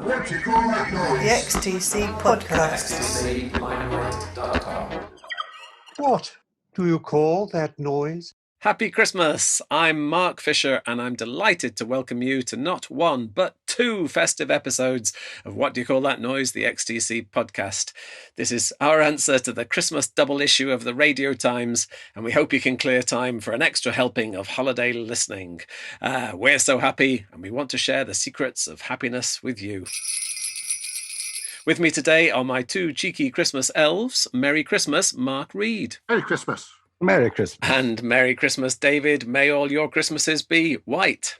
What do you call that noise? The XTC Podcast. What do you call that noise? Happy Christmas! I'm Mark Fisher and I'm delighted to welcome you to not one but two festive episodes of What Do You Call That Noise? The XTC Podcast. This is our answer to the Christmas double issue of the Radio Times, and we hope you can clear time for an extra helping of holiday listening. We're so happy and we want to share the secrets of happiness with you. With me today are my two cheeky Christmas elves. Merry Christmas, Mark Reed. Merry Christmas. Merry Christmas. And Merry Christmas, David. May all your Christmases be white.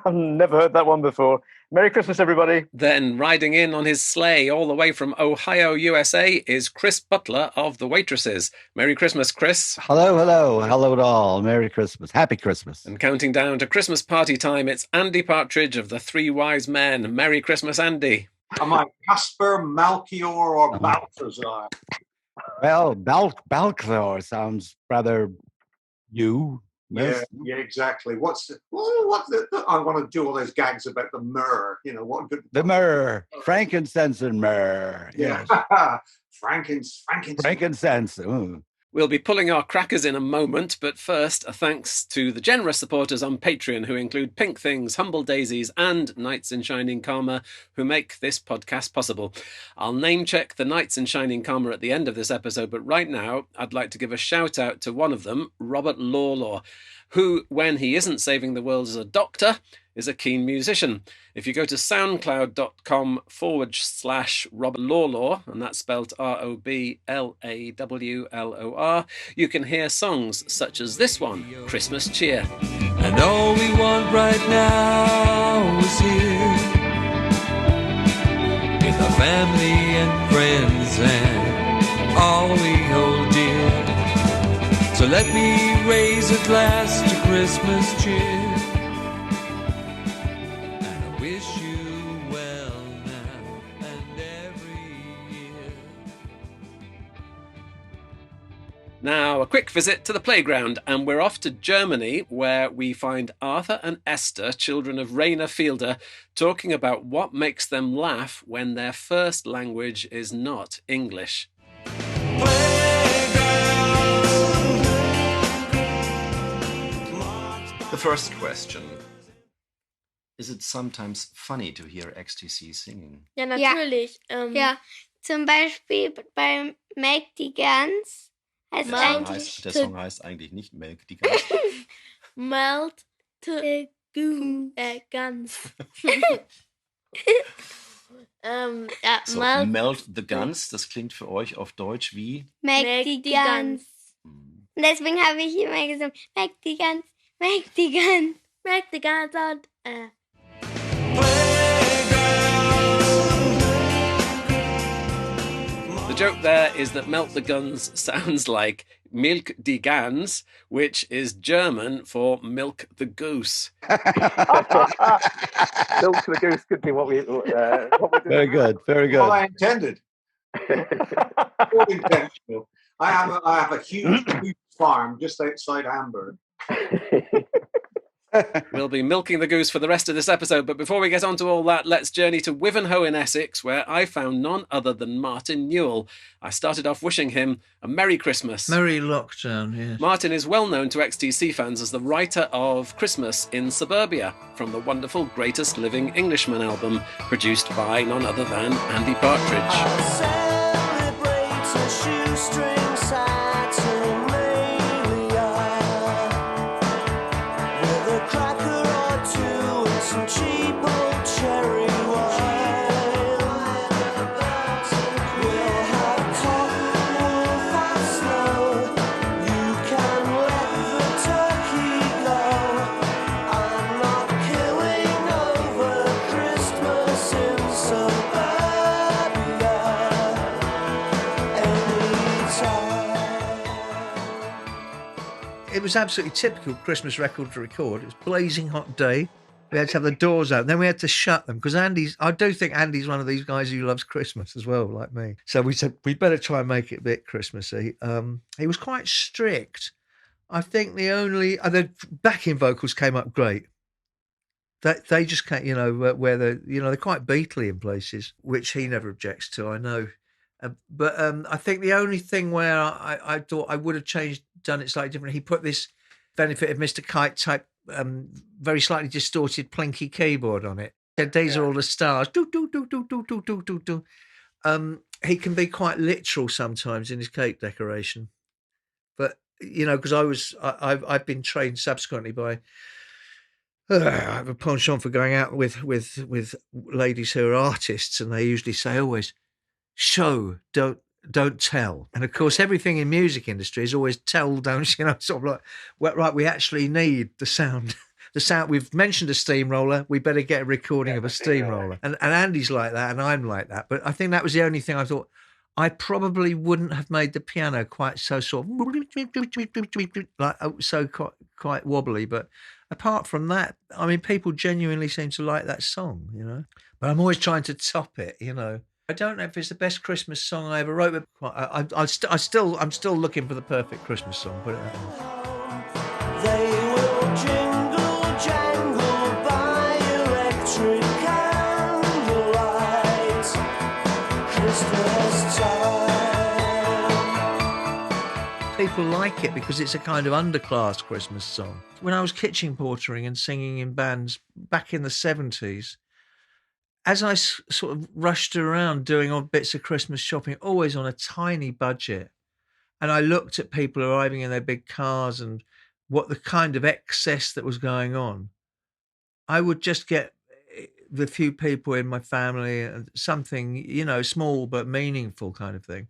I've never heard that one before. Merry Christmas, everybody. Then riding in on his sleigh all the way from Ohio, USA is Chris Butler of the Waitresses. Merry Christmas, Chris. Hello to all. Merry Christmas. Happy Christmas. And counting down to Christmas party time, it's Andy Partridge of the Three Wise Men. Merry Christmas, Andy. Am I Casper, Melchior, or Balthazar? Well, Balthazar sounds rather you. Yeah, exactly. I want to do all those gags about the myrrh. You know what? The myrrh, frankincense and myrrh. Yeah, Yes. frankincense. Ooh. We'll be pulling our crackers in a moment, but first, a thanks to the generous supporters on Patreon who include Pink Things, Humble Daisies and Knights in Shining Karma, who make this podcast possible. I'll name check the Knights in Shining Karma at the end of this episode, but right now, I'd like to give a shout out to one of them, Robert Lawlor, who, when he isn't saving the world as a doctor, is a keen musician. If you go to soundcloud.com/Robert Lawlor, and that's spelled ROBLAWLOR, you can hear songs such as this one, Christmas Cheer. And all we want right now is here, with our family and friends and all we hold dear. So let me raise a glass to Christmas cheer. Now, a quick visit to the playground, and we're off to Germany, where we find Arthur and Esther, children of Rainer Fielder, talking about what makes them laugh when their first language is not English. The first question. Is it sometimes funny to hear XTC singing? Ja, natürlich. Ja, zum Beispiel bei Make the Gans. Der Song heißt eigentlich nicht Melk die Gans. Melt the Gans. So, Melt the Gans, das klingt für euch auf Deutsch wie? Make the Gans. Und deswegen habe ich immer gesungen, Make the Gans, Make the Gans. Make the Gans und The joke there is that Melt the Guns sounds like Milk die Gans, which is German for milk the goose. Milk the goose could be what we do. Very good. What I intended. All intentional. I have a huge farm just outside Hamburg. We'll be milking the goose for the rest of this episode, but before we get on to all that, let's journey to Wivenhoe in Essex, where I found none other than Martin Newell. I started off wishing him a Merry Christmas. Merry lockdown, yes. Martin is well known to XTC fans as the writer of Christmas in Suburbia, from the wonderful Greatest Living Englishman album, produced by none other than Andy Partridge. It was absolutely typical Christmas record to record. It was a blazing hot day. We had to have the doors open. Then we had to shut them because I do think Andy's one of these guys who loves Christmas as well, like me. So we said, we'd better try and make it a bit Christmassy. He was quite strict. I think the backing vocals came up great. they just can't, where they're quite Beatley in places, which he never objects to, I know. But I think the only thing where I thought I would have done it slightly different, he put this Benefit of Mr. Kite type, very slightly distorted plinky keyboard on it. These are all the stars. Do, do, do, do, do, do, do, do, do. He can be quite literal sometimes in his cake decoration. But, because I've been trained subsequently by, I have a penchant for going out with ladies who are artists, and they usually say always, show, don't tell. And of course, everything in music industry is always tell, don't, sort of like, well, right, we actually need the sound. The sound, we've mentioned a steamroller, we better get a recording of a steamroller. And Andy's like that, and I'm like that. But I think that was the only thing I thought, I probably wouldn't have made the piano quite so sort of like so quite wobbly. But apart from that, I mean, people genuinely seem to like that song, But I'm always trying to top it, I don't know if it's the best Christmas song I ever wrote, but I'm still looking for the perfect Christmas song. Put it that way. They will jingle jangle by electric candlelight, Christmas time. People like it because it's a kind of underclass Christmas song. When I was kitchen portering and singing in bands back in the 70s, as I sort of rushed around doing odd bits of Christmas shopping, always on a tiny budget, and I looked at people arriving in their big cars and what the kind of excess that was going on, I would just get the few people in my family, something, small but meaningful kind of thing.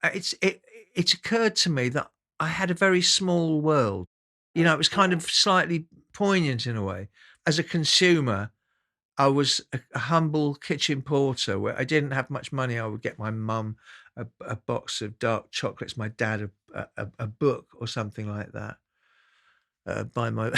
It occurred to me that I had a very small world. It was kind of slightly poignant in a way. As a consumer, I was a humble kitchen porter where I didn't have much money. I would get my mum a box of dark chocolates, my dad a book or something like that. Buy my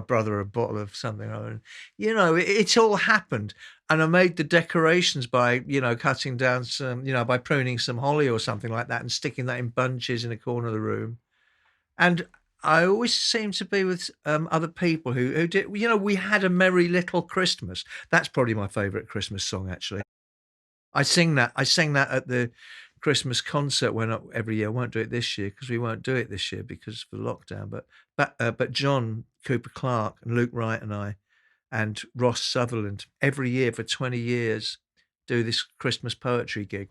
brother a bottle of something. It's all happened. And I made the decorations by, cutting down some, by pruning some holly or something like that and sticking that in bunches in a corner of the room. And I always seem to be with other people who did, we had a merry little Christmas. That's probably my favourite Christmas song, actually. I sang that at the Christmas concert every year. I won't do it this year because we won't do it this year because of the lockdown. But John Cooper Clarke and Luke Wright and I and Ross Sutherland every year for 20 years do this Christmas poetry gig,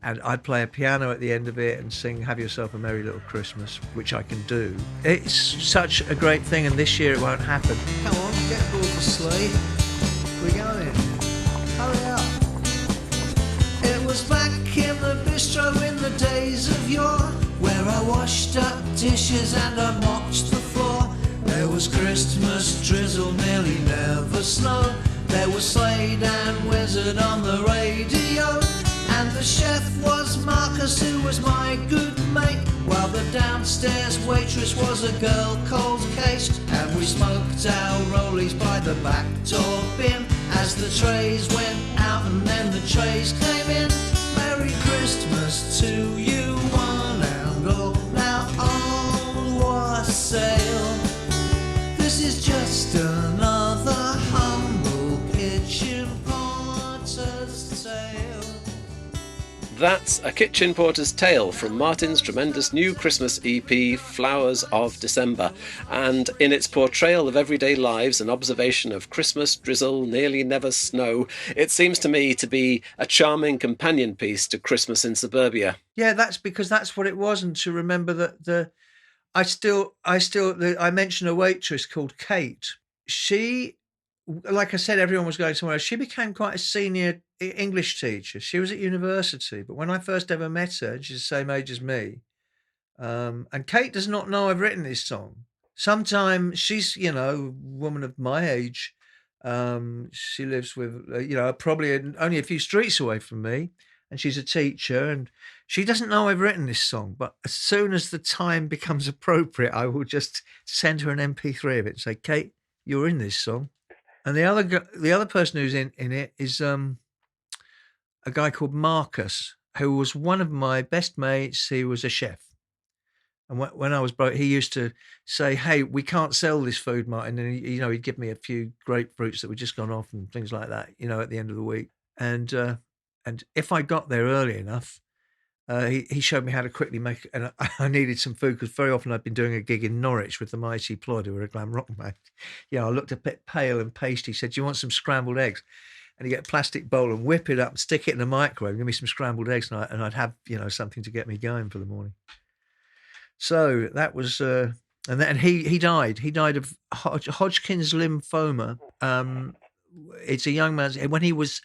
and I'd play a piano at the end of it and sing "Have Yourself a Merry Little Christmas," which I can do. It's such a great thing, and this year it won't happen. Come on, get aboard the sleigh. We're going. Hurry up. It was back in the bistro in the days of yore, where I washed up dishes and I mopped the floor. There was Christmas drizzle, nearly never snow. There was Slade and Wizard on the radio, and the chef was Marcus, who was my good mate, while the downstairs waitress was a girl cold cased, and we smoked our rollies by the back door bin as the trays went out and then the trays came in. Merry Christmas to you one and all. Now all was sail. This is just another humble kitchen porter's tale. That's A Kitchen Porter's Tale from Martin's tremendous new Christmas EP, Flowers of December. And in its portrayal of everyday lives and observation of Christmas drizzle, nearly never snow, it seems to me to be a charming companion piece to Christmas in Suburbia. Yeah, that's because that's what it was. And to remember that I mentioned a waitress called Kate. She, like I said, everyone was going somewhere else. She became quite a senior English teacher. She was at university, but when I first ever met her, she's the same age as me. And Kate does not know I've written this song. Sometime she's, a woman of my age. She lives with, probably only a few streets away from me, and she's a teacher, and she doesn't know I've written this song, but as soon as the time becomes appropriate, I will just send her an MP3 of it and say, Kate, you're in this song. And the other person who's in it is a guy called Marcus, who was one of my best mates. He was a chef. And when I was broke, he used to say, "Hey, we can't sell this food, Martin." And he'd give me a few grapefruits that were just gone off and things like that, at the end of the week. And if I got there early enough, he showed me how to quickly make. And I needed some food because very often I'd been doing a gig in Norwich with the Mighty Plod, who were a glam rock band. I looked a bit pale and pasty. He said, "Do you want some scrambled eggs?" And he'd get a plastic bowl and whip it up and stick it in the microwave. Give me some scrambled eggs, and I'd have something to get me going for the morning. So that was, and then he died. He died of Hodgkin's lymphoma. It's a young man. When he was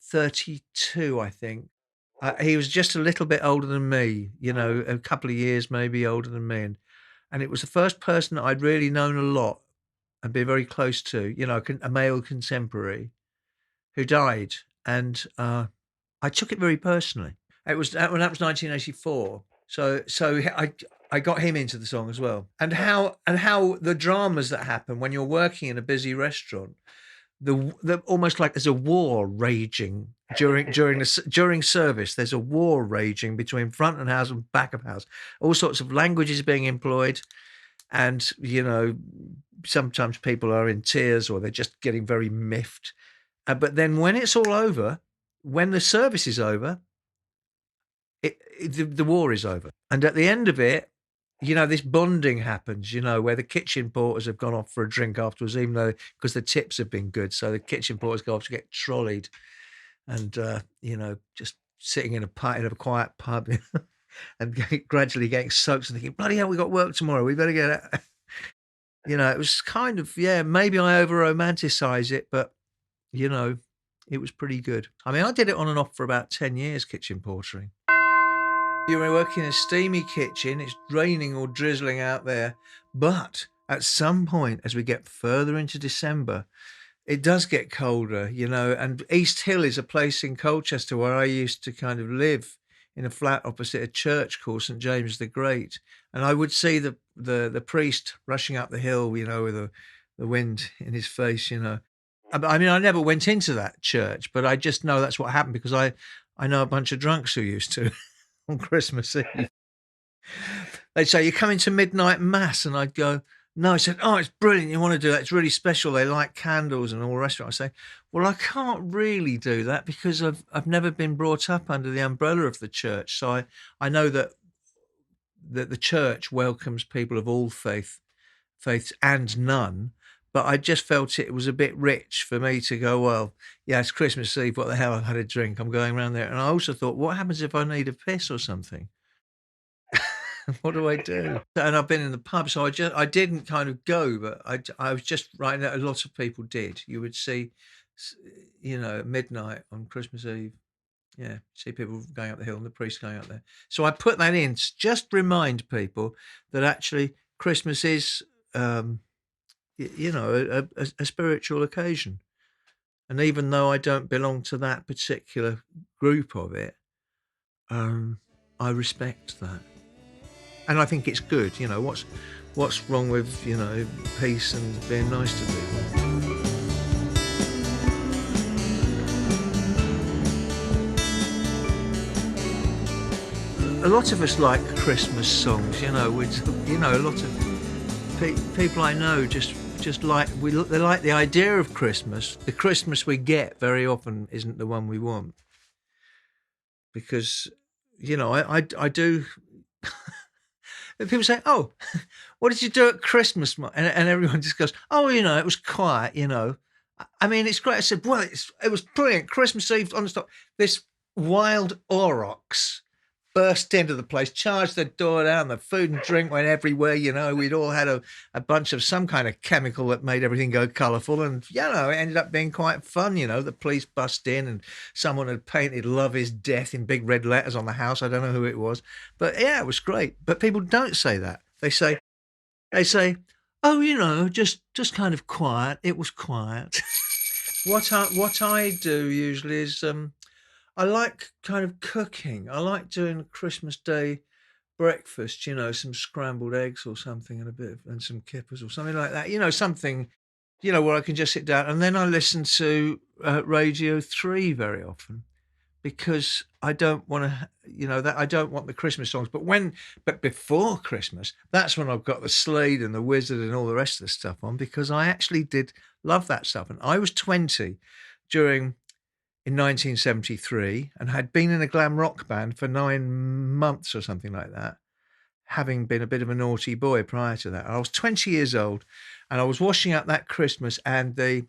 32, I think. He was just a little bit older than me, a couple of years maybe older than me. And it was the first person that I'd really known a lot and been very close to, a male contemporary who died. And I took it very personally. It was when that was 1984. So I got him into the song as well. And how the dramas that happen when you're working in a busy restaurant, the almost like there's a war raging during service. There's a war raging between front of house and back of house. All sorts of languages being employed, and sometimes people are in tears or they're just getting very miffed. But then when it's all over, when the service is over, the war is over, and at the end of it, this bonding happens, where the kitchen porters have gone off for a drink afterwards, even though because the tips have been good. So the kitchen porters go off to get trolleyed and, just sitting in a quiet pub and gradually getting soaked and thinking, bloody hell, we got work tomorrow. We better get out. It was kind of, maybe I over-romanticize it, but, it was pretty good. I mean, I did it on and off for about 10 years, kitchen portering. You're working in a steamy kitchen, it's raining or drizzling out there, but at some point, as we get further into December, it does get colder, and East Hill is a place in Colchester where I used to kind of live in a flat opposite a church called St. James the Great, and I would see the priest rushing up the hill, with the wind in his face, I mean, I never went into that church, but I just know that's what happened because I know a bunch of drunks who used to. On Christmas Eve, they'd say, "You're coming to midnight mass," and I'd go, "No." I said, "Oh, it's brilliant. You want to do that? It's really special. They light candles and all the rest of it." I say, "Well, I can't really do that because I've never been brought up under the umbrella of the church. So I know that the church welcomes people of all faiths and none. But I just felt it was a bit rich for me to go, well, yeah, it's Christmas Eve. What the hell? I've had a drink. I'm going around there." And I also thought, what happens if I need a piss or something? What do I do? And I've been in the pub, so I didn't kind of go, but I was just writing that a lot of people did. You would see, at midnight on Christmas Eve, see people going up the hill and the priest going up there. So I put that in to just remind people that actually Christmas is, a spiritual occasion. And even though I don't belong to that particular group of it, I respect that. And I think it's good. What's wrong with, peace and being nice to people? A lot of us like Christmas songs, a lot of people I know just like they like the idea of Christmas. The Christmas we get very often isn't the one we want, because I do. People say, "Oh, what did you do at Christmas?" And everyone just goes, "Oh, it was quiet." I mean, it's great. I said, "Well, it was brilliant. Christmas Eve on the stop. This wild aurochs burst into the place, charged the door down, the food and drink went everywhere, we'd all had a bunch of some kind of chemical that made everything go colourful, and, it ended up being quite fun, the police bust in and someone had painted 'Love is Death' in big red letters on the house. I don't know who it was, but yeah, it was great. But people don't say that. They say, "Oh, just kind of quiet. It was quiet." What I do usually is, I like kind of cooking. I like doing a Christmas Day breakfast, some scrambled eggs or something and some kippers or something like that. Something, where I can just sit down, and then I listen to Radio 3 very often because I don't want to, that I don't want the Christmas songs. But before Christmas, that's when I've got the Slade and the Wizard and all the rest of the stuff on, because I actually did love that stuff. And I was 20 in 1973 and had been in a glam rock band for 9 months or something like that, having been a bit of a naughty boy prior to that. I was 20 years old and I was washing up that Christmas, and the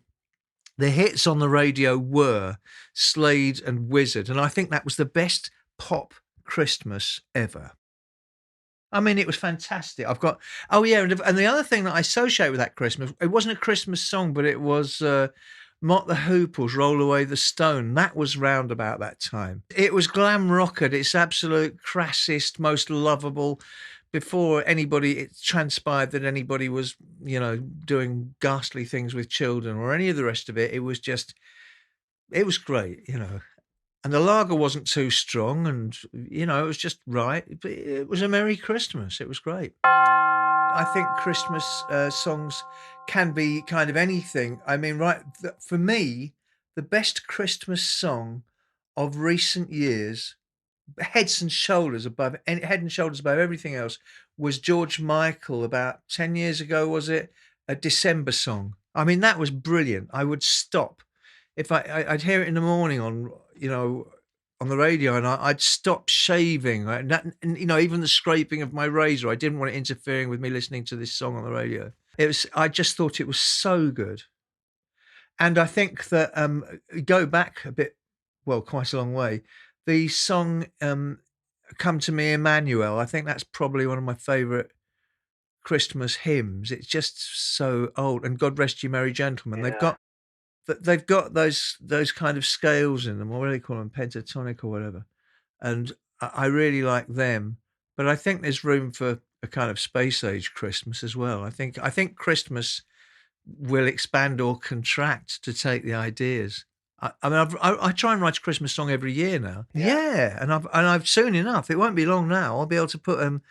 hits on the radio were Slade and Wizard. And I think that was the best pop Christmas ever. I mean, it was fantastic. And the other thing that I associate with that Christmas, it wasn't a Christmas song, but it was Mott the Hooples, Roll Away the Stone. That was round about that time. It was glam rock at its absolute crassest, most lovable, before it transpired that anybody was, doing ghastly things with children or any of the rest of it. It was great, And the lager wasn't too strong, and, it was just right. It was a Merry Christmas. It was great. I think Christmas songs can be kind of anything. I mean, for me, the best Christmas song of recent years, head and shoulders above everything else, was George Michael about 10 years ago, was it? A December song. I mean, that was brilliant. I would stop if I'd hear it in the morning on the radio, and I'd stop shaving, right? And even the scraping of my razor, I didn't want it interfering with me listening to this song on the radio. I just thought it was so good. And I think that go back a bit, quite a long way, the song Come to Me, Emmanuel, I think that's probably one of my favourite Christmas hymns. It's just so old. And God Rest You Merry Gentlemen. Yeah. They've got those kind of scales in them, or what do they call them, pentatonic or whatever. And I really like them. But I think there's room for a kind of space age Christmas as well. I think Christmas will expand or contract to take the ideas. I try and write a Christmas song every year now. Yeah, and I've soon enough. It won't be long now. I'll be able to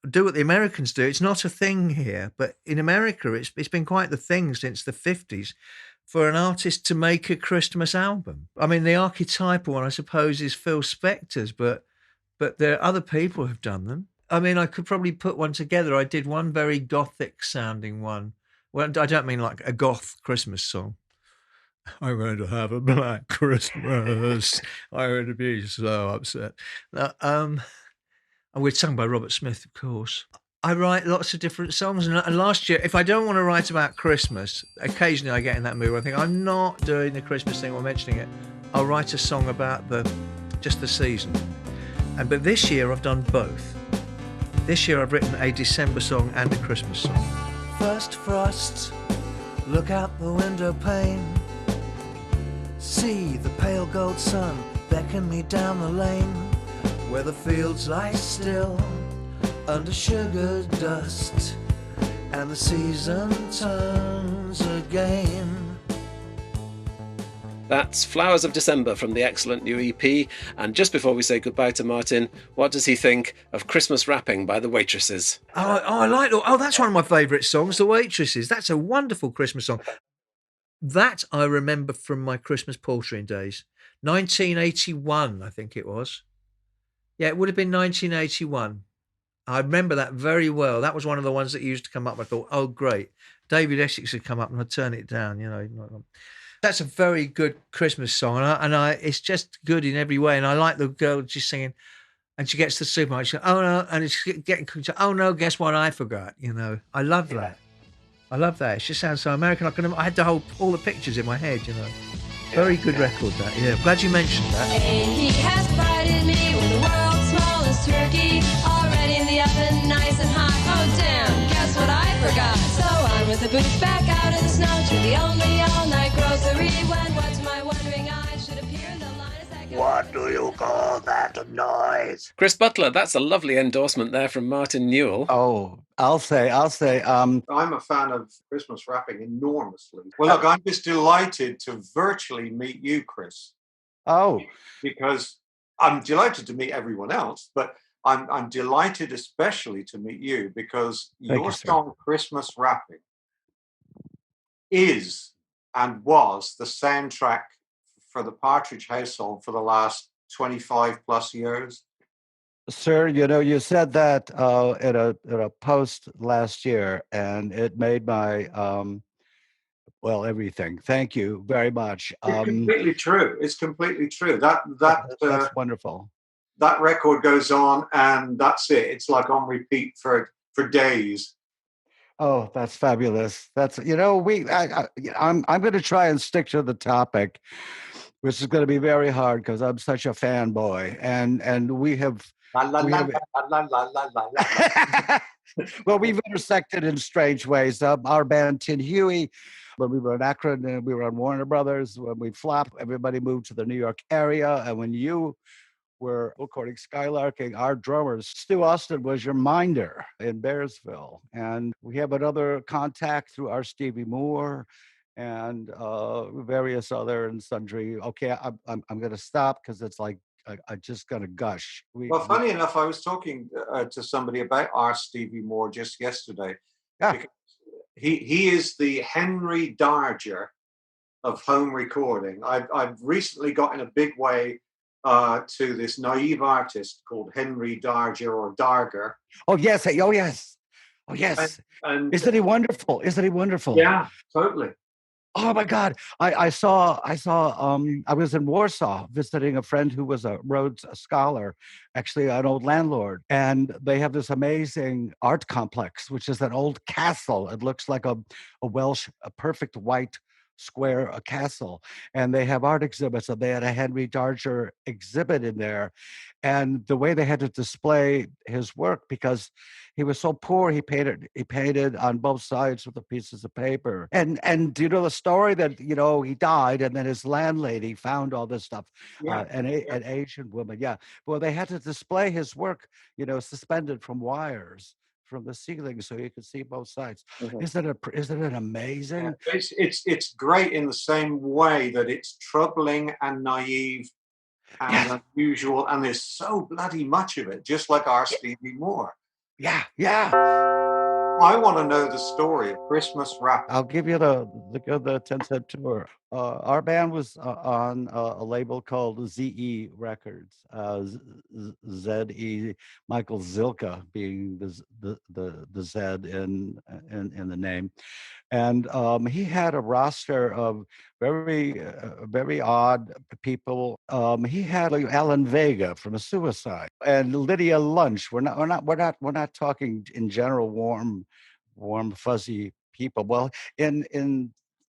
do what the Americans do. It's not a thing here, but in America, it's been quite the thing since the 50s for an artist to make a Christmas album. I mean, the archetypal one, I suppose, is Phil Spector's, but there are other people who've done them. I mean, I could probably put one together. I did one very gothic sounding one. Well, I don't mean like a goth Christmas song. I'm going to have a black Christmas. I'm going to be so upset. And we're sung by Robert Smith, of course. I write lots of different songs. And last year, if I don't want to write about Christmas, occasionally I get in that mood where I think I'm not doing the Christmas thing or mentioning it. I'll write a song about just the season. But this year I've done both. This year I've written a December song and a Christmas song. First frost, look out the window pane. See the pale gold sun beckon me down the lane, where the fields lie still under sugar dust, and the season turns again. That's Flowers of December from the excellent new EP. And just before we say goodbye to Martin, what does he think of Christmas Wrapping by the Waitresses? I like. That's one of my favourite songs, The Waitresses. That's a wonderful Christmas song. That I remember from my Christmas poultrying days. 1981, I think it was. Yeah, it would have been 1981. I remember that very well. That was one of the ones that used to come up. I thought, oh, great. David Essex had come up and I'd turn it down, That's a very good Christmas song. And it's just good in every way. And I like the girl just singing. And she gets to the supermarket. She goes, oh, no. And it's getting cooked. Oh, no, guess what I forgot? I love that. I love that. It just sounds so American. I had to hold all the pictures in my head, Very good record, that. Yeah, glad you mentioned that. He has provided me with the world's smallest turkey, already in the oven, nice and hot. Oh, damn, guess what I forgot? So on with the boots back out in the snow to the only all-night grocery, when what's my wondering eye should appear in the line a second. What do you call that noise? Chris Butler, that's a lovely endorsement there from Martin Newell. Oh, I'll say. I'm a fan of Christmas Wrapping enormously. Well, look, I'm just delighted to virtually meet you, Chris. Oh. Because I'm delighted to meet everyone else, but I'm delighted especially to meet you because your song Christmas Wrapping is and was the soundtrack for the Partridge household for the last 25 plus years. Sir, you said that in a post last year, and it made my everything. Thank you very much. It's completely true. It's completely true. That's wonderful. That record goes on, and that's it. It's like on repeat for days. Oh, that's fabulous. That's I'm going to try and stick to the topic, which is going to be very hard because I'm such a fanboy, and we have. Well, we've intersected in strange ways. Our band Tin Huey, when we were in Akron, and we were on Warner Brothers. When we flopped, everybody moved to the New York area, and when you were recording Skylarking, our drummer Stu Austin was your minder in Bearsville, and we have another contact through our Stevie Moore and various other and sundry. Okay, I'm going to stop because it's like I'm just going to gush. Funny enough, I was talking to somebody about our Stevie Moore just yesterday. Yeah. He is the Henry Darger of home recording. I've recently got in a big way to this naive artist called Henry Darger or Darger. Oh yes! Oh yes! Oh yes! And isn't he wonderful? Isn't he wonderful? Yeah, totally. Oh my God! I saw. I was in Warsaw visiting a friend who was a Rhodes Scholar, actually an old landlord, and they have this amazing art complex, which is an old castle. It looks like a perfect white square castle, and they have art exhibits, and they had a Henry Darger exhibit in there, and the way they had to display his work, because he was so poor, he painted on both sides with the pieces of paper, and do you know the story that he died, and then his landlady found all this stuff, an Asian woman, well, they had to display his work suspended from wires from the ceiling so you could see both sides. Mm-hmm. Isn't it amazing? Yeah, it's great in the same way that it's troubling and naive and unusual, and there's so bloody much of it, just like our Stevie Moore. Yeah. I want to know the story of Christmas Wrap. I'll give you the 10-cent tour. Our band was on a label called ZE Records. ZE, Michael Zilka being the Z in the name, and he had a roster of very odd people. He had Alan Vega from Suicide and Lydia Lunch. We're not talking in general warm fuzzy people. Well, in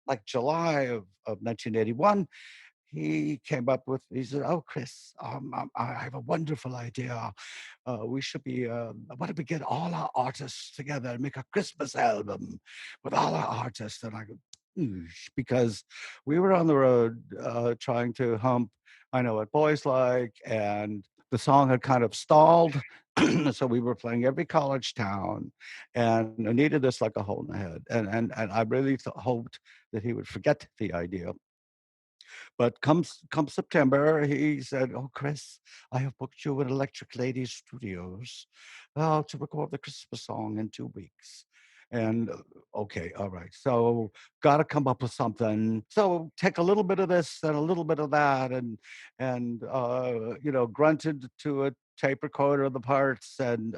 like July of 1981, he came up with, he said, "Oh, Chris, I have a wonderful idea. We should be, why don't we get all our artists together and make a Christmas album with all our artists?" And I go, because we were on the road trying to hump I Know What Boys Like, and the song had kind of stalled. So we were playing every college town, and I needed this like a hole in the head. And I really hoped that he would forget the idea. But come September, he said, "Oh, Chris, I have booked you at Electric Lady Studios to record the Christmas song in 2 weeks." And okay, all right. So got to come up with something. So take a little bit of this and a little bit of that, and grunted to a tape recorder the parts, and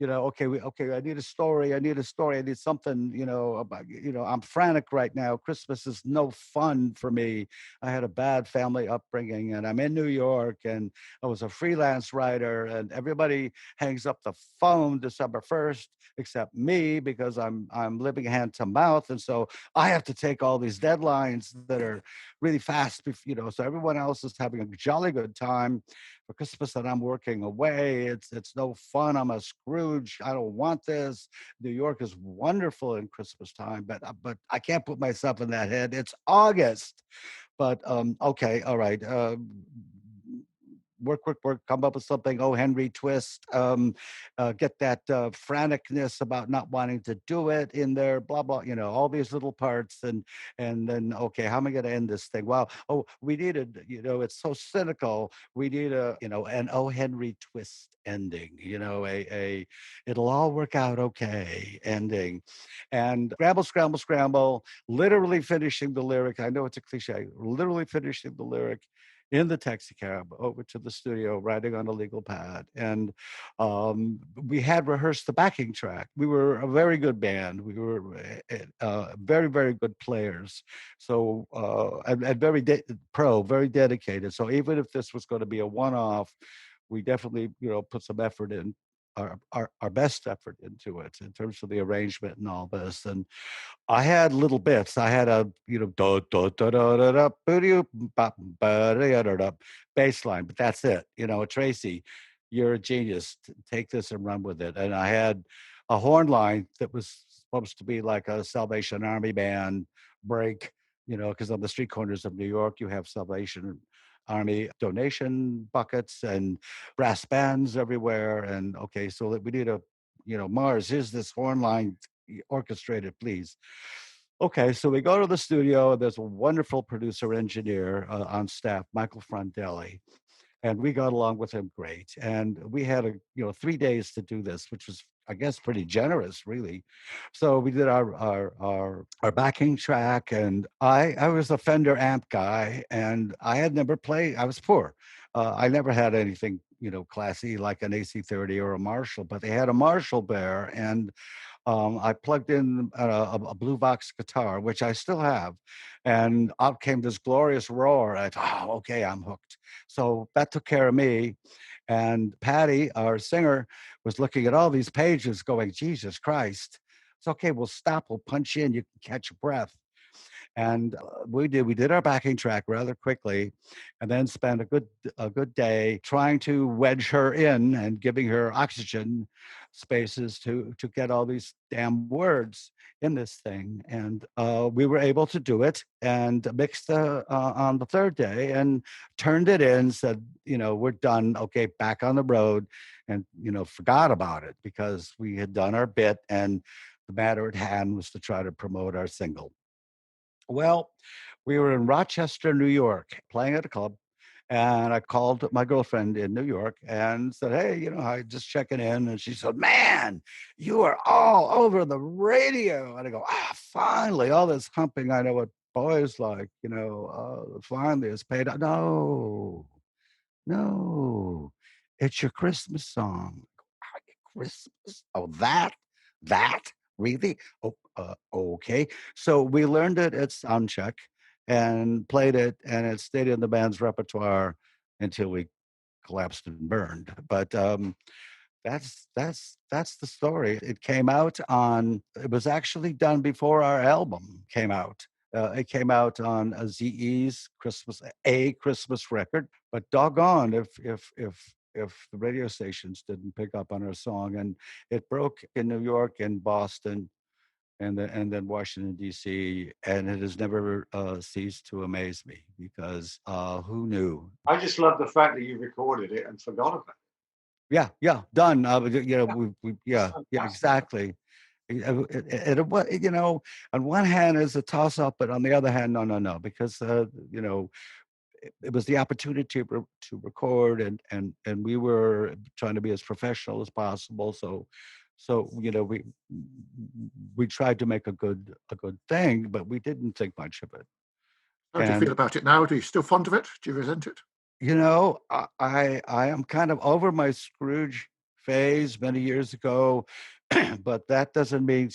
okay, I need a story. I need something. I'm frantic right now. Christmas is no fun for me. I had a bad family upbringing, and I'm in New York, and I was a freelance writer, and everybody hangs up the phone December 1st except me, because I'm living hand to mouth, and so I have to take all these deadlines that are really fast. So everyone else is having a jolly good time for Christmas, and I'm working away. It's no fun. I'm a Scrooge. I don't want this. New York is wonderful in Christmas time, but I can't put myself in that head. It's August, but okay, all right. Work, come up with something. Oh, Henry twist. Get that franticness about not wanting to do it in there. Blah blah. All these little parts, and then okay, how am I going to end this thing? Wow. Oh, we needed. It's so cynical. We need an Oh Henry twist ending. It'll all work out okay ending, and scramble. Literally finishing the lyric. I know it's a cliche. Literally finishing the lyric in the taxi cab over to the studio, riding on a legal pad. And we had rehearsed the backing track. We were a very good band. We were very, very good players. So, and very very dedicated. So even if this was going to be a one-off, we definitely, put some effort in. Our best effort into it in terms of the arrangement and all this. And I had little bits. I had a bass line, but that's it. Tracy, you're a genius. Take this and run with it. And I had a horn line that was supposed to be like a Salvation Army band break, because on the street corners of New York, you have Salvation Army donation buckets and brass bands everywhere. And okay, so we need a, Mars, here's this horn line orchestrated, please. Okay, so we go to the studio. There's a wonderful producer engineer on staff, Michael Frondelli, and we got along with him great. And we had 3 days to do this, which was, I guess, pretty generous, really. So we did our backing track, and I was a Fender amp guy, and I had never played. I was poor. I never had anything, classy like an AC30 or a Marshall, but they had a Marshall there, and I plugged in a Blue Box guitar, which I still have, and out came this glorious roar. I thought, okay, I'm hooked. So that took care of me. And Patty, our singer, was looking at all these pages going, Jesus Christ. It's okay, we'll stop, we'll punch in, you can catch your breath. And we did our backing track rather quickly, and then spent a good day trying to wedge her in and giving her oxygen spaces to get all these damn words in this thing. And we were able to do it and mixed on the third day and turned it in, said, we're done. Okay, back on the road, and, forgot about it because we had done our bit, and the matter at hand was to try to promote our single. Well, we were in Rochester, New York, playing at a club, and I called my girlfriend in New York and said, hey, I just checking in. And she said, man, you are all over the radio. And I go, finally, all this humping I know what boys like, finally it's paid out. No, it's your Christmas song. Christmas? Oh, that? Really? Oh, okay. So we learned it at soundcheck and played it, and it stayed in the band's repertoire until we collapsed and burned. But that's the story. It came out it was actually done before our album came out. It came out on ZE's Christmas record. But doggone if the radio stations didn't pick up on our song, and it broke in New York and Boston, and then Washington D.C., and it has never ceased to amaze me because who knew? I just love the fact that you recorded it and forgot about it. Yeah, done. Exactly. On one hand is a toss up, but on the other hand, no, because it was the opportunity to record, and we were trying to be as professional as possible. So we tried to make a good thing, but we didn't think much of it. How do you feel about it now? Are you still fond of it? Do you resent it? I am kind of over my Scrooge phase many years ago, but that doesn't mean,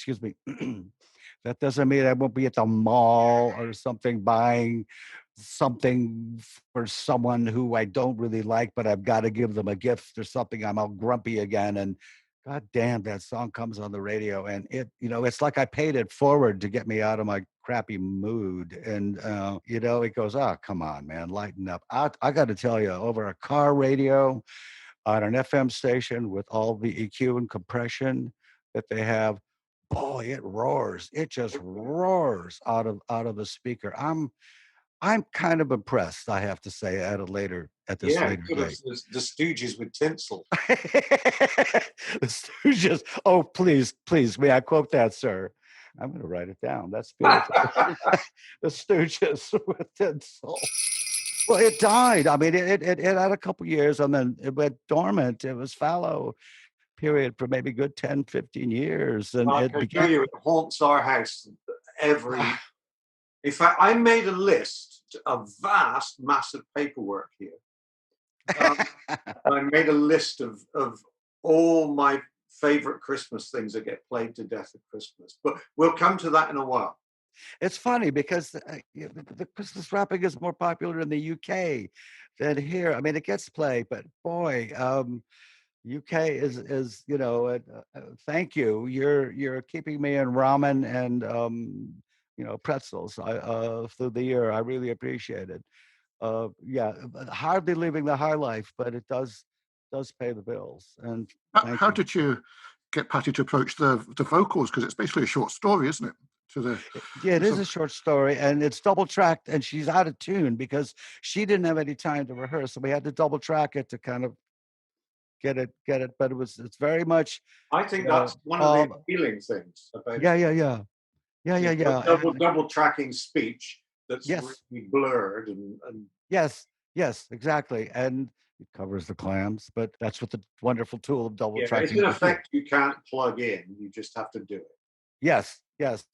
that doesn't mean I won't be at the mall or something buying something for someone who I don't really like, but I've got to give them a gift or something. I'm all grumpy again, and God damn, that song comes on the radio, and it's like I paid it forward to get me out of my crappy mood. And it goes, come on, man, lighten up. I got to tell you, over a car radio on an FM station with all the EQ and compression that they have, boy, it roars. It just roars out of the speaker. I'm kind of impressed, I have to say, at this later date. The Stooges with tinsel. The Stooges. Oh, please, may I quote that, sir? I'm going to write it down. That's beautiful. The Stooges with tinsel. Well, it died. I mean, it had a couple years, and then it went dormant. It was fallow period for maybe good 10, 15 years. And it haunts our house every... In fact, I made a list a vast mass of paperwork here. I made a list of all my favorite Christmas things that get played to death at Christmas, but we'll come to that in a while. It's funny because the Christmas wrapping is more popular in the UK than here. I mean, it gets played, but boy, UK is thank you. You're keeping me in ramen and pretzels through the year. I really appreciate it. Hardly living the high life, but it does pay the bills. And how did you get Patty to approach the vocals? Because it's basically a short story, isn't it? It is a short story, and it's double tracked, and she's out of tune because she didn't have any time to rehearse, so we had to double track it to kind of get it. But it's very much. I think that's one of the appealing things about. Yeah. Double tracking speech that's really blurred and. Yes, exactly, and it covers the clams, but that's what the wonderful tool of double tracking. It's an effect you can't plug in; you just have to do it. Yes,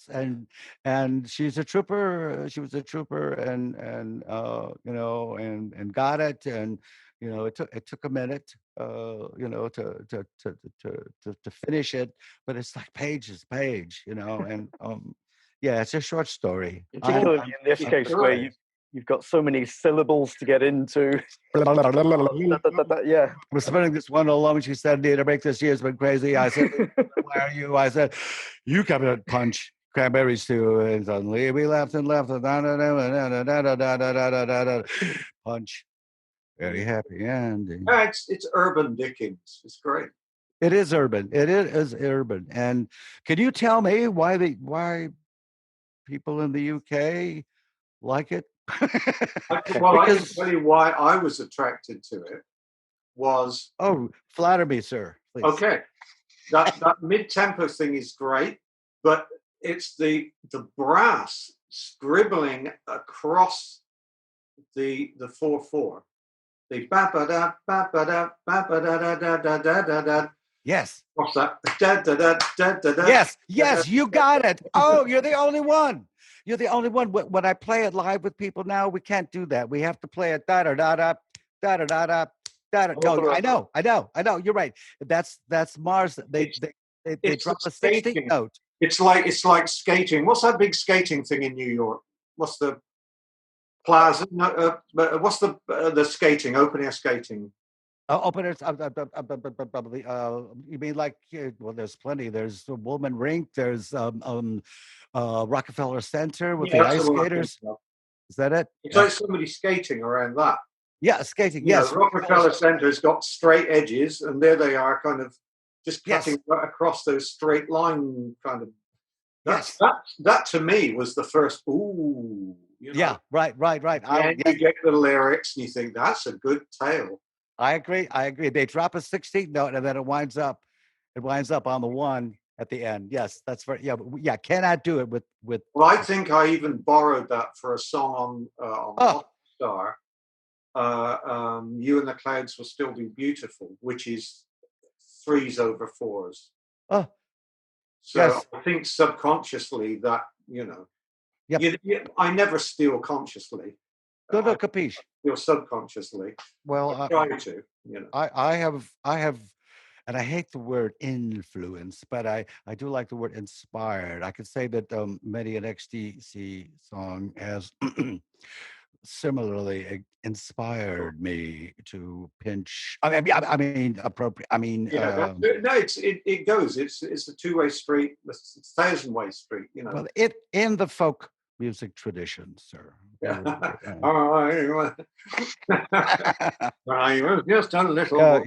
and she's a trooper. She was a trooper, and got it, and it took a minute, to finish it, but it's like page, and it's a short story. Particularly in this case where you've got so many syllables to get into. Yeah. I was spending this one alone. She said, "Need to make this year's been crazy." I said, "Where are you?" I said, "You come to punch cranberries too." And suddenly we laughed and laughed. Punch. Very happy ending. It's urban Dickens. It's great. It is urban. It is urban. And can you tell me why people in the UK like it? I can tell you why I was attracted to it was... Oh, flatter me, sir, please. Okay. That mid-tempo thing is great, but it's the brass scribbling across the 4/4. The ba-ba-da, ba-ba-da, ba-ba-da, da-da-da-da-da-da. Yes. What's that? Da-da-da-da-da-da. Yes, you got it. Oh, you're the only one. You're the only one. When I play it live with people now, we can't do that. We have to play it da-da-da-da, da-da-da-da, da-da. No, I know. You're right. That's Mars. They drop a 16th note. It's like skating. What's that big skating thing in New York? What's the plaza? No, what's the skating? Open air skating. Open air. You mean like? Well, there's plenty. There's Woolman Rink. There's Rockefeller Center with the ice skaters. Is that it? It's like somebody skating around that. Yeah, skating. Yes. Rockefeller Center's got straight edges, and there they are, kind of just cutting across those straight line kind of. That to me was the first. Ooh. Yeah. Right. And you get the lyrics, and you think that's a good tale. I agree. They drop a 16th note, and then it winds up on the one at the end. Yes, that's very. Yeah. Cannot do it with. Well, I think I even borrowed that for a song on Star. You and the Clouds Will Still Be Beautiful, which is 3s over 4s. Oh, so yes. I think subconsciously that I never steal consciously. No, capiche. Steal subconsciously. Well, I try to. I have, and I hate the word influence, but I do like the word inspired. I could say that Merry XTC song has similarly inspired me to pinch. I mean, appropriate. I mean, no, it goes. It's a 2-way street. It's a 1,000-way street. Well, in the folk music tradition, sir. I was just a little.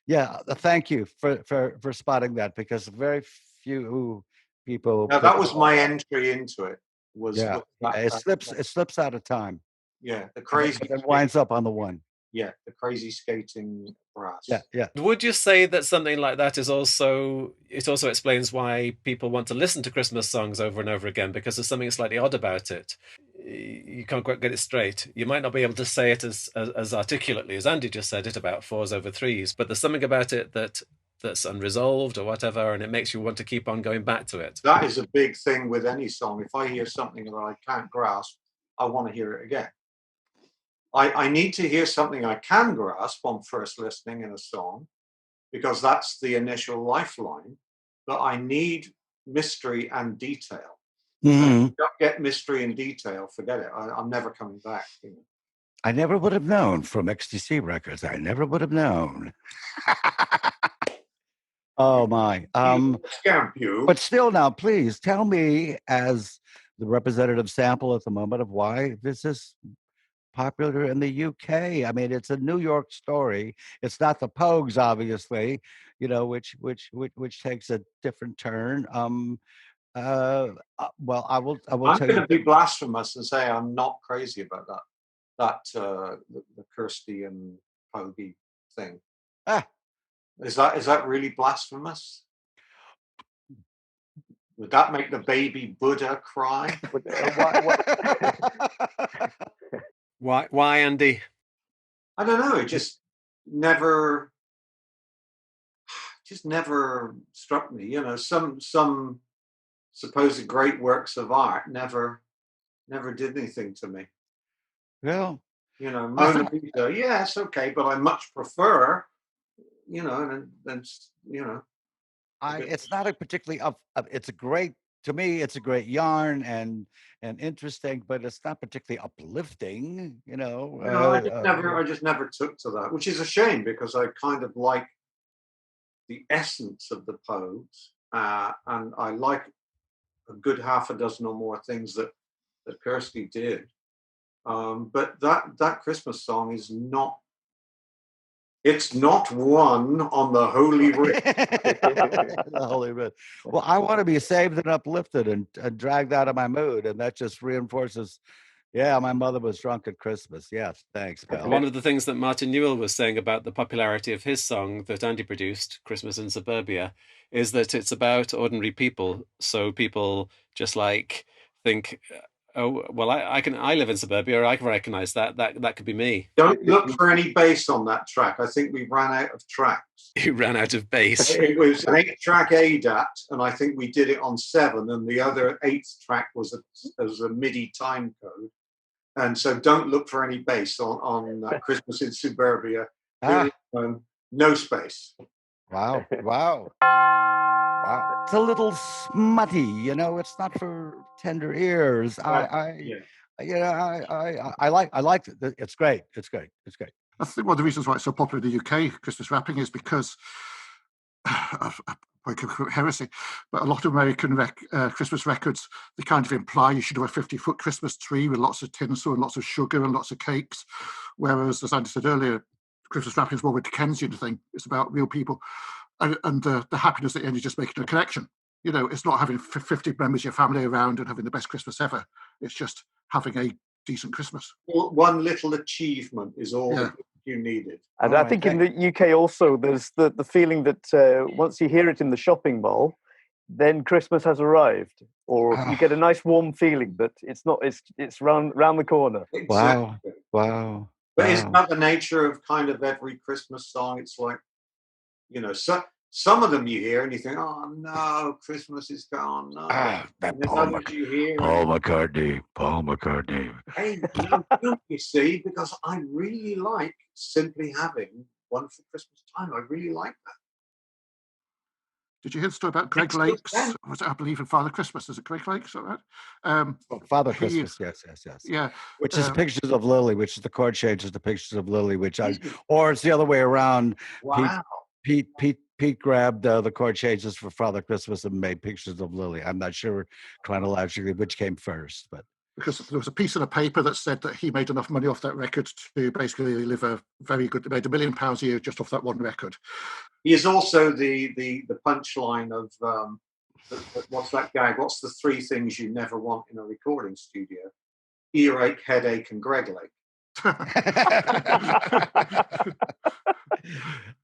Yeah. Thank you for spotting that, because very few people. Now, that was my entry into it. It slips out of time. Yeah, the crazy. And winds up on the one. Yeah, the crazy skating brass. Yeah. Would you say that something like that is also explains why people want to listen to Christmas songs over and over again, because there's something slightly odd about it? You can't quite get it straight. You might not be able to say it as articulately as Andy just said it about 4s over 3s, but there's something about it that's unresolved or whatever, and it makes you want to keep on going back to it. That is a big thing with any song. If I hear something that I can't grasp, I want to hear it again. I need to hear something I can grasp on first listening in a song, because that's the initial lifeline. But I need mystery and detail. If you don't get mystery and detail, forget it. I'm never coming back. You know? I never would have known from XTC Records. I never would have known. Oh my. But still now, please tell me, as the representative sample at the moment, of why this is popular in the UK. I mean, it's a New York story. It's not the Pogues, obviously, you know, which takes a different turn. Well, I will I'm tell going you. to be blasphemous and say I'm not crazy about that the Kirsty and Pogie thing. Is that really blasphemous? Would that make the baby Buddha cry? Why, Andy? I don't know. It just never struck me. You know, some supposed great works of art never did anything to me. Well, you know, Mona Lisa, yeah, it's okay, but I much prefer, you know, than you know. It's not a particularly it's a great, to me, it's a great yarn and interesting, but it's not particularly uplifting, you know. I just never took to that, which is a shame, because I kind of like the essence of the Pogues, and I like a good half a dozen or more things that Kirsty did. But that Christmas song is not. It's not one on the Holy Writ. The Holy Writ. Well, I want to be saved and uplifted and dragged out of my mood, and that just reinforces. Yeah, my mother was drunk at Christmas. Yes, thanks, pal. One of the things that Martin Newell was saying about the popularity of his song that Andy produced, Christmas in Suburbia, is that it's about ordinary people. So people just like think, oh, well, I live in Suburbia, or I can recognize that could be me. Don't look for any bass on that track. I think we ran out of tracks. You ran out of bass. It was an 8-track ADAT, and I think we did it on 7, and the other 8th track was a MIDI time code. And so don't look for any bass on Christmas in Suburbia. No space. Wow. It's a little smutty, you know. It's not for tender ears. I like it. It's great. It's great. I think one of the reasons why it's so popular in the UK, Christmas wrapping, is because of heresy, but a lot of American Christmas records, they kind of imply you should have a 50-foot Christmas tree with lots of tinsel and lots of sugar and lots of cakes, whereas, as Andy said earlier, Christmas wrapping is more of a Dickensian thing. It's about real people and the happiness at the end is just making a connection. You know, it's not having 50 members of your family around and having the best Christmas ever. It's just having a decent Christmas. One little achievement is all you needed. And I think in the UK also, there's the feeling that once you hear it in the shopping mall, then Christmas has arrived, or you get a nice warm feeling that it's not. It's round the corner. Exactly. Wow. But isn't that the nature of kind of every Christmas song? It's like, you know, some of them you hear and you think, oh no, Christmas is gone. No. That Paul McCartney. Hey, you see, because I really like simply having Wonderful Christmas Time. I really like that. Did you hear the story about Greg Lakes? Was it, I believe, in Father Christmas? Is it Greg Lakes? Is that right? Father Christmas, yes. Yeah. Which is pictures of Lily, which is the chord changes to pictures of Lily, or it's the other way around. Wow. Pete grabbed the chord changes for Father Christmas and made pictures of Lily. I'm not sure chronologically which came first, but because there was a piece in a paper that said that he made enough money off that record to basically live a very good, made £1 million a year just off that one record. He is also the punchline of what's that gag? What's the 3 things you never want in a recording studio? Earache, headache, and Greg Lake.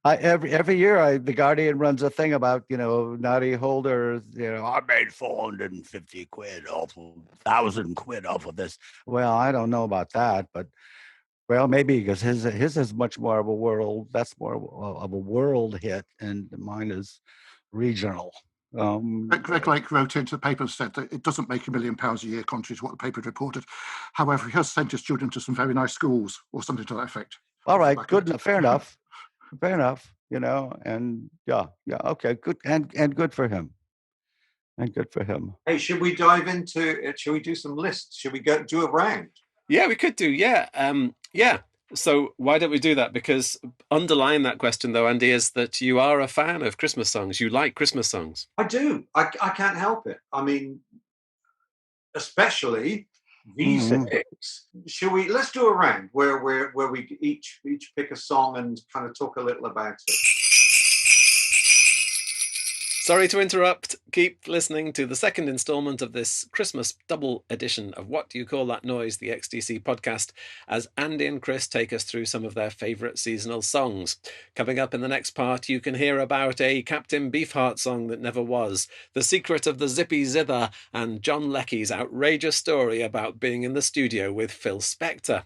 Every year the Guardian runs a thing about, you know, Noddy Holder, you know, I made 450 quid off of 1,000 quid off of this. Well, I don't know about that, but well, maybe because his is much more of a world, that's more of a world hit, and mine is regional. Greg Lake wrote into the paper and said that it doesn't make £1 million a year, contrary to what the paper had reported. However, he has sent his children to some very nice schools or something to that effect. All right, good, fair enough. Fair enough, and yeah, okay, good, and good for him. And good for him. Hey, should we dive into it? Should we do some lists? Should we go do a round? Yeah, we could do, yeah. So why don't we do that? Because underlying that question, though, Andy, is that you are a fan of Christmas songs. You like Christmas songs. I do. I can't help it. I mean, especially these six. Let's do a round where we each pick a song and kind of talk a little about it. Sorry to interrupt. Keep listening to the second instalment of this Christmas double edition of What Do You Call That Noise, the XTC podcast, as Andy and Chris take us through some of their favourite seasonal songs. Coming up in the next part, you can hear about a Captain Beefheart song that never was, The Secret of the Zippy Zither, and John Leckie's outrageous story about being in the studio with Phil Spector.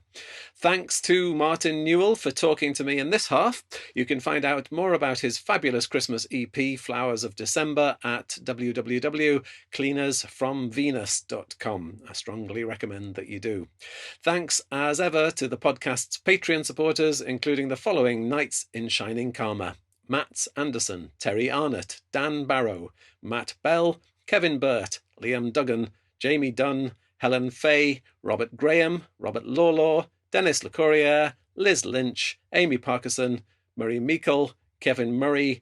Thanks to Martin Newell for talking to me in this half. You can find out more about his fabulous Christmas EP, Flowers of December, at www.cleanersfromvenus.com. I strongly recommend that you do. Thanks, as ever, to the podcast's Patreon supporters, including the following Knights in Shining Karma: Mats Anderson, Terry Arnott, Dan Barrow, Matt Bell, Kevin Burt, Liam Duggan, Jamie Dunn, Helen Fay, Robert Graham, Robert Lawlor, Dennis LeCourrier, Liz Lynch, Amy Parkinson, Murray Meikle, Kevin Murray,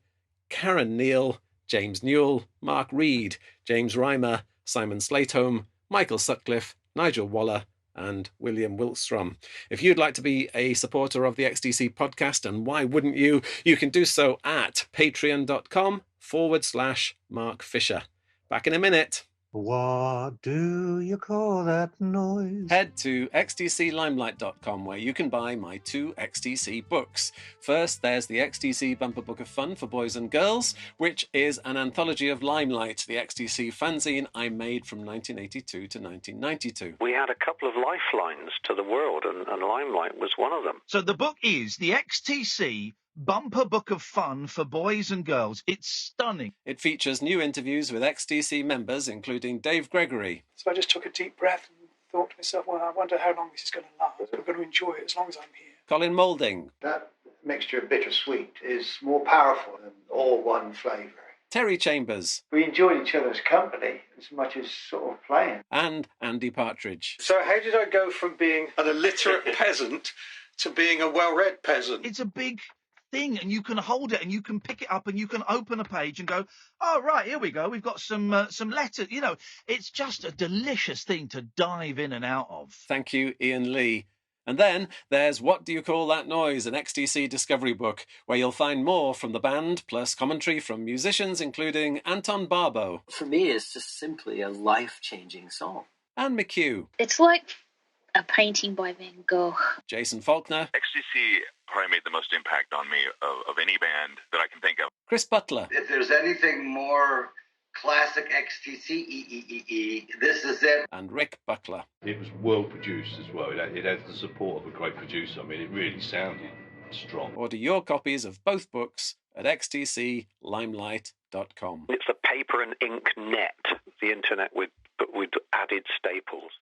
Karen Neal, James Newell, Mark Reed, James Reimer, Simon Slatehome, Michael Sutcliffe, Nigel Waller, and William Wilkstrom. If you'd like to be a supporter of the XTC podcast, and why wouldn't you, you can do so at patreon.com/Mark Fisher. Back in a minute. What do you call that noise? Head to xtclimelight.com, where you can buy my 2 XTC books. First, there's the XTC Bumper Book of Fun for Boys and Girls, which is an anthology of Limelight, the XTC fanzine I made from 1982 to 1992. We had a couple of lifelines to the world, and Limelight was one of them. So the book is the XTC Bumper Book of Fun for Boys and Girls. It's stunning. It features new interviews with XTC members, including Dave Gregory. So I just took a deep breath and thought to myself, well, I wonder how long this is going to last. We're going to enjoy it as long as I'm here. Colin Moulding. That mixture of bittersweet is more powerful than all one flavour. Terry Chambers. We enjoyed each other's company as much as sort of playing. And Andy Partridge. So how did I go from being an illiterate peasant to being a well-read peasant? It's a big thing, and you can hold it and you can pick it up and you can open a page and go, oh right, here we go, we've got some letters. It's just a delicious thing to dive in and out of. Thank you, Ian Lee. And then there's What Do You Call That Noise, an XTC discovery book, where you'll find more from the band, plus commentary from musicians including Anton Barbeau. For me, it's just simply a life-changing song. Anne McHugh. It's like a painting by Van Gogh. Jason Faulkner. XTC probably made the most impact on me of any band that I can think of. Chris Butler. If there's anything more classic XTC, this is it. And Rick Buckler. It was well produced as well. It had the support of a great producer. I mean, it really sounded strong. Order your copies of both books at xtclimelight.com. It's a paper and ink net, the internet with added staples.